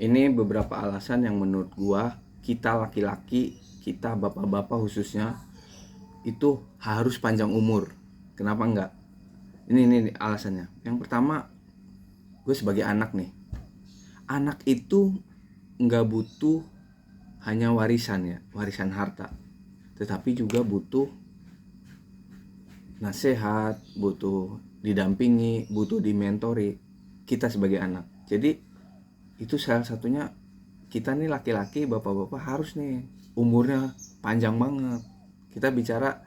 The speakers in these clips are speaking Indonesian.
Ini beberapa alasan yang menurut gua kita laki-laki, kita bapak-bapak khususnya itu harus panjang umur. Kenapa enggak? Ini alasannya. Yang pertama, gue sebagai anak nih. Anak itu nggak butuh hanya warisan ya, warisan harta. Tetapi juga butuh nasihat, butuh didampingi, butuh dimentori kita sebagai anak. Jadi itu salah satunya kita nih laki-laki, bapak-bapak harus nih umurnya panjang banget. Kita bicara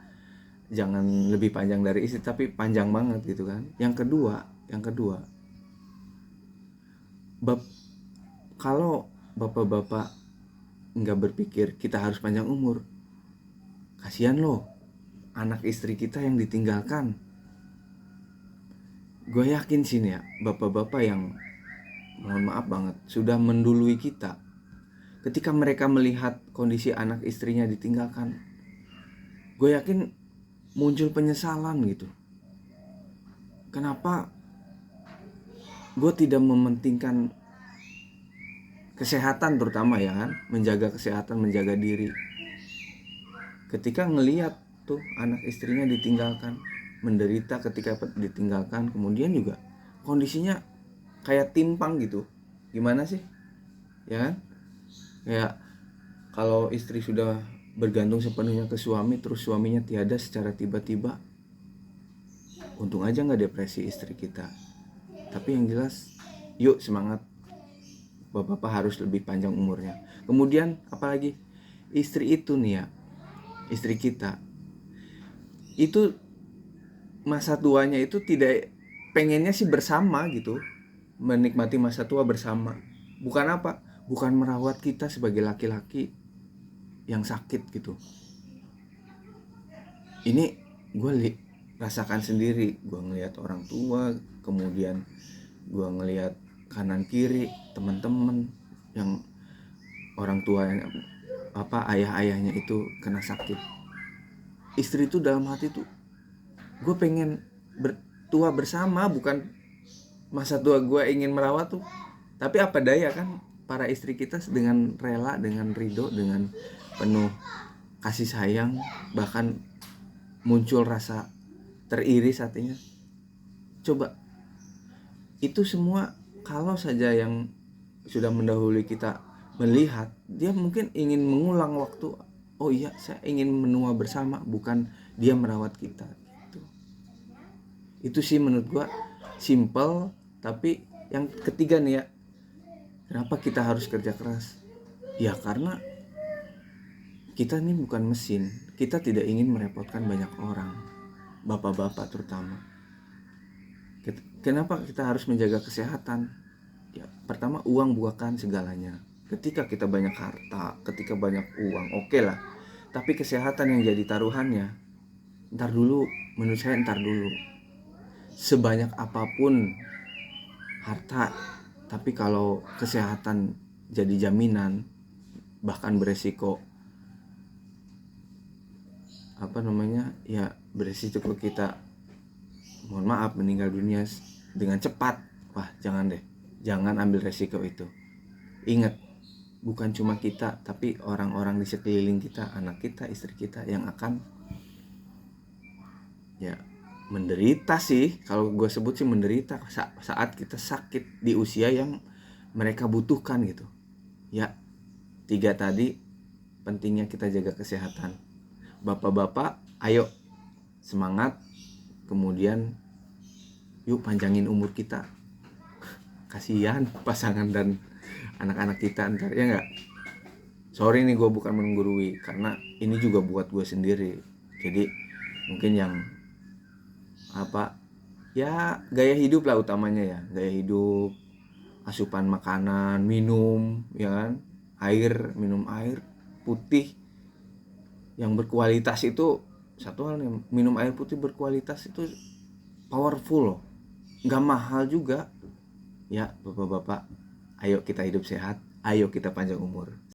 jangan lebih panjang dari istri tapi panjang banget gitu kan. Yang kedua, kalau bapak-bapak nggak berpikir kita harus panjang umur, kasihan loh anak istri kita yang ditinggalkan. Gue yakin sih nih ya, bapak-bapak yang mohon maaf banget sudah mendului kita, ketika mereka melihat kondisi anak istrinya ditinggalkan, gue yakin muncul penyesalan gitu. Kenapa gue tidak mementingkan kesehatan, terutama ya kan, menjaga kesehatan, menjaga diri. Ketika ngelihat tuh anak istrinya ditinggalkan, menderita ketika ditinggalkan, kemudian juga kondisinya kayak timpang gitu. Gimana sih? Ya kan? Kayak kalau istri sudah bergantung sepenuhnya ke suami, terus suaminya tiada secara tiba-tiba, untung aja gak depresi istri kita. Tapi yang jelas, yuk semangat, bapak-bapak harus lebih panjang umurnya. Kemudian apalagi, istri itu nih ya, istri kita itu masa tuanya itu tidak, pengennya sih bersama gitu, menikmati masa tua bersama. Bukan apa? Bukan merawat kita sebagai laki-laki yang sakit gitu. Ini gue rasakan sendiri. Gue ngelihat orang tua, kemudian gue ngelihat kanan kiri teman-teman yang orang tua yang ayah-ayahnya itu kena sakit. Istri itu dalam hati tuh, gue pengen tua bersama, bukan masa tua gue ingin merawat tuh. Tapi apa daya kan, para istri kita dengan rela, dengan ridho, dengan penuh kasih sayang, bahkan muncul rasa teriris hatinya. Coba, itu semua kalau saja yang sudah mendahului kita melihat, dia mungkin ingin mengulang waktu. Oh iya, saya ingin menua bersama, bukan dia merawat kita gitu. Itu sih menurut gua simple. Tapi yang ketiga nih ya, kenapa kita harus kerja keras? Ya karena kita nih bukan mesin. Kita tidak ingin merepotkan banyak orang, bapak-bapak terutama. Kenapa kita harus menjaga kesehatan? Ya, pertama, uang bukan segalanya. Ketika kita banyak harta, ketika banyak uang, oke lah. Tapi kesehatan yang jadi taruhannya, ntar dulu, menurut saya ntar dulu. Sebanyak apapun harta, tapi kalau kesehatan jadi jaminan, bahkan beresiko ya beresiko kita, mohon maaf, meninggal dunia dengan cepat. Wah, jangan deh, jangan ambil resiko itu. Ingat, bukan cuma kita, tapi orang-orang di sekeliling kita, anak kita, istri kita yang akan ya menderita sih. Kalau gue sebut sih menderita saat kita sakit di usia yang mereka butuhkan gitu. Ya, 3 tadi, pentingnya kita jaga kesehatan. Bapak-bapak, ayo semangat. Kemudian yuk panjangin umur kita. Kasihan pasangan dan anak-anak kita ntar, ya nggak? Sorry nih, gue bukan menggurui, karena ini juga buat gue sendiri. Jadi mungkin yang ya gaya hidup lah utamanya ya, gaya hidup, asupan makanan, minum, ya kan, minum air putih yang berkualitas itu satu hal nih. Minum air putih berkualitas itu powerful loh, nggak mahal juga. Ya bapak-bapak, ayo kita hidup sehat, ayo kita panjang umur.